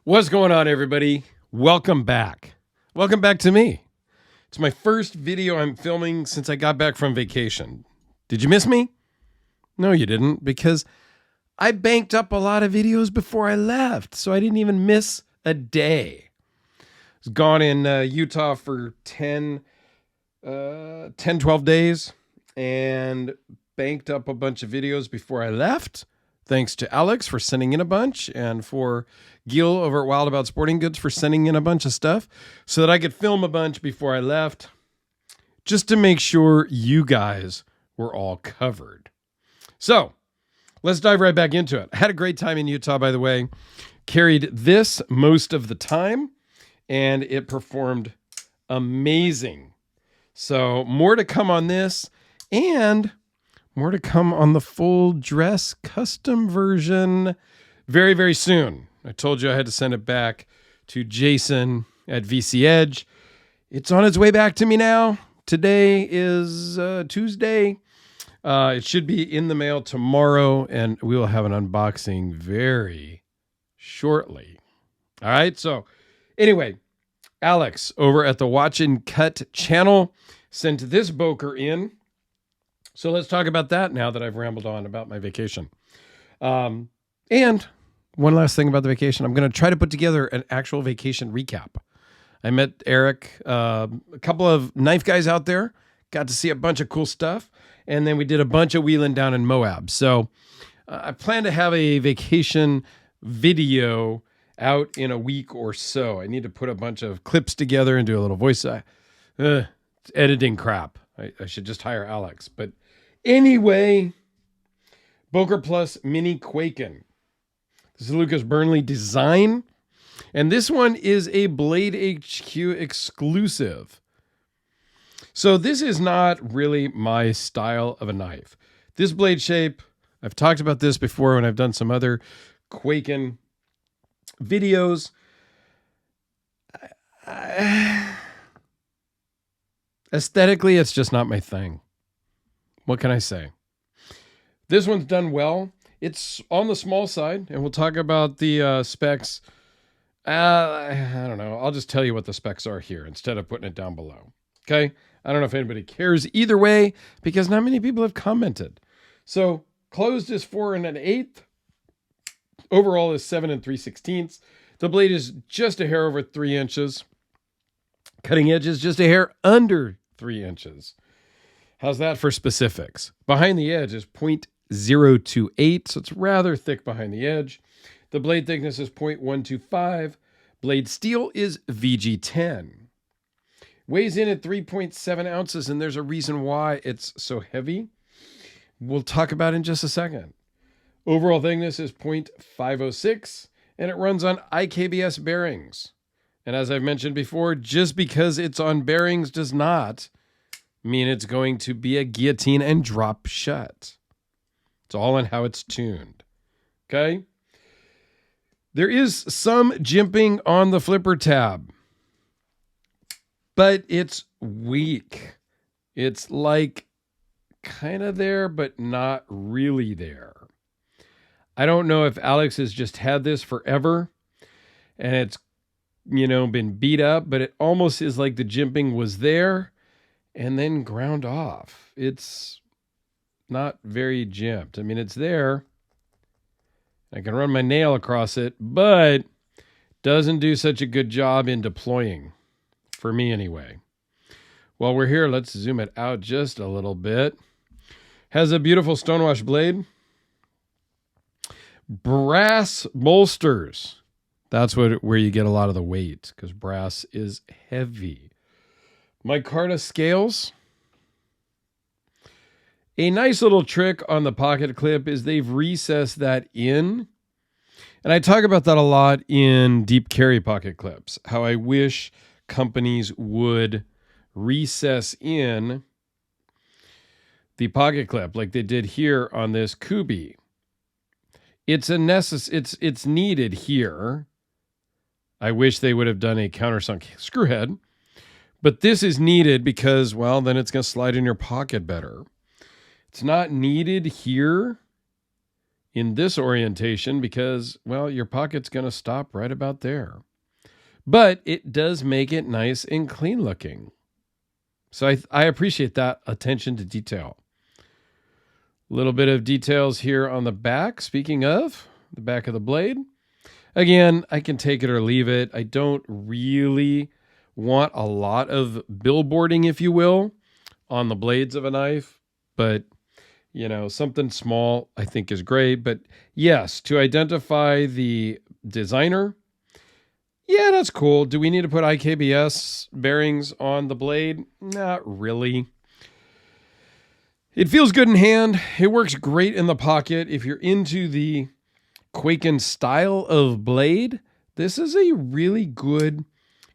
What's going on, everybody? Welcome back. Welcome back to me. It's my first video I'm filming since I got back from vacation. Did you miss me? No, you didn't, because I banked up a lot of videos before I left, so I didn't even miss a day. I was gone in Utah for 12 days and banked up a bunch of videos before I left. Thanks to Alex for sending in a bunch, and for Gil over at Wild About Sporting Goods for sending in a bunch of stuff so that I could film a bunch before I left, just to make sure you guys were all covered. So let's dive right back into it. I had a great time in Utah, by the way. Carried this most of the time, and it performed amazing. So more to come on this, and more to come on the full dress custom version very, very soon. I told you I had to send it back to Jason at VC Edge. It's on its way back to me now. Today is Tuesday. It should be in the mail tomorrow, and we will have an unboxing very shortly. All right. So anyway, Alex over at the Watch and Cut channel sent this Boker in. So let's talk about that now that I've rambled on about my vacation. And one last thing about the vacation, I'm going to try to put together an actual vacation recap. I met Eric, a couple of knife guys out there, got to see a bunch of cool stuff, and then we did a bunch of wheeling down in Moab. So I plan to have a vacation video out in a week or so. I need to put a bunch of clips together and do a little voice. It's editing crap. I should just hire Alex. But anyway, Boker Plus Mini Kwaiken. This is a Lucas Burnley design. And this one is a Blade HQ exclusive. So this is not really my style of a knife. This blade shape, I've talked about this before when I've done some other Kwaiken videos. Aesthetically, it's just not my thing. What can I say? This one's done well. It's on the small side, and we'll talk about the specs. I don't know. I'll just tell you what the specs are here instead of putting it down below. Okay? I don't know if anybody cares either way, because not many people have commented. So closed is 4 1/8. Overall is 7 3/16. The blade is just a hair over 3 inches. Cutting edge is just a hair under 3 inches. How's that for specifics? Behind the edge is 0.028, so it's rather thick behind the edge. The blade thickness is 0.125. Blade steel is VG10. Weighs in at 3.7 ounces, and there's a reason why it's so heavy. We'll talk about in just a second. Overall thickness is 0.506, and it runs on IKBS bearings. And as I've mentioned before, just because it's on bearings does not mean it's going to be a guillotine and drop shut. It's all in how it's tuned. Okay? There is some jimping on the flipper tab, but it's weak. It's like kind of there, but not really there. I don't know if Alex has just had this forever and it's, been beat up, but it almost is like the jimping was there and then ground off. It's not very jimped. I mean, it's there. I can run my nail across it, but doesn't do such a good job in deploying, for me anyway. While we're here, let's zoom it out just a little bit. Has a beautiful stonewash blade. Brass bolsters. That's where you get a lot of the weight, because brass is heavy. Micarta scales. A nice little trick on the pocket clip is they've recessed that in. And I talk about that a lot in deep carry pocket clips, how I wish companies would recess in the pocket clip like they did here on this Kubi. It's needed here. I wish they would have done a countersunk screw head, but this is needed because, well, then it's going to slide in your pocket better. It's not needed here in this orientation because, well, your pocket's going to stop right about there. But it does make it nice and clean looking. So I appreciate that attention to detail. A little bit of details here on the back. Speaking of the back of the blade, again, I can take it or leave it. I don't really want a lot of billboarding, if you will, on the blades of a knife, but you know, something small I think is great. But yes, to identify the designer, yeah, that's cool. Do we need to put IKBS bearings on the blade? Not really. It feels good in hand. It works great in the pocket. If you're into the Kwaiken style of blade, this is a really good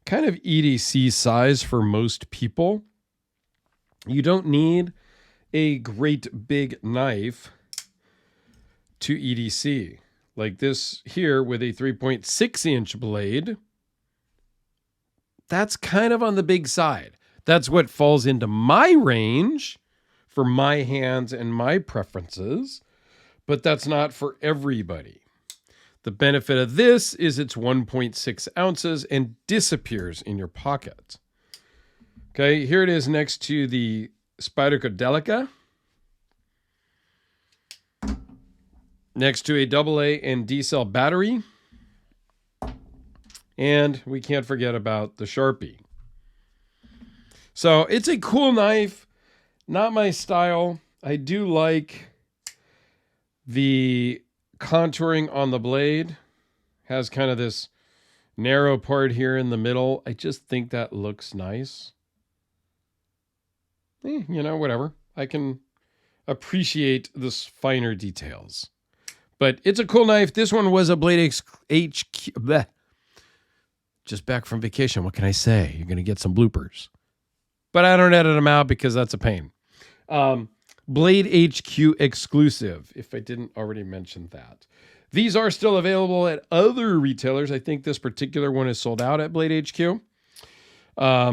kind of EDC size for most people. You don't need a great big knife to EDC. Like this here with a 3.6 inch blade, that's kind of on the big side. That's what falls into my range for my hands and my preferences, but that's not for everybody. The benefit of this is it's 1.6 ounces and disappears in your pocket. Okay, here it is next to the Spyderco Delica. Next to a AA and D cell battery. And we can't forget about the Sharpie. So it's a cool knife. Not my style. I do like the contouring on the blade. Has kind of this narrow part here in the middle. I just think that looks nice. You know, whatever. I can appreciate the finer details. But it's a cool knife. This one was a Blade HQ. Bleh. Just back from vacation. What can I say? You're going to get some bloopers. But I don't edit them out because that's a pain. Blade HQ exclusive, if I didn't already mention that. These are still available at other retailers. I think this particular one is sold out at Blade HQ.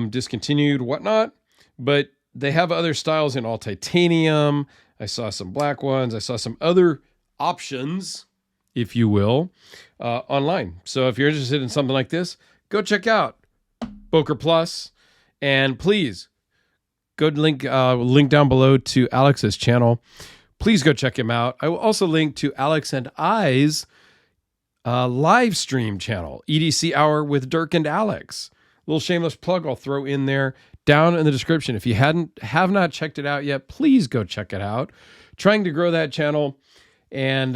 Discontinued, whatnot. But they have other styles in all titanium. I saw some black ones. I saw some other options, if you will, online. So if you're interested in something like this, go check out Boker Plus. And please, go link down below to Alex's channel. Please go check him out. I will also link to Alex and I's live stream channel, EDC Hour with Dirk and Alex. Little shameless plug I'll throw in there down in the description. If you have not checked it out yet, please go check it out. Trying to grow that channel, and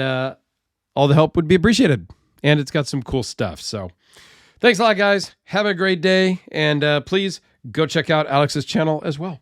all the help would be appreciated. And it's got some cool stuff. So thanks a lot, guys. Have a great day, and please go check out Alex's channel as well.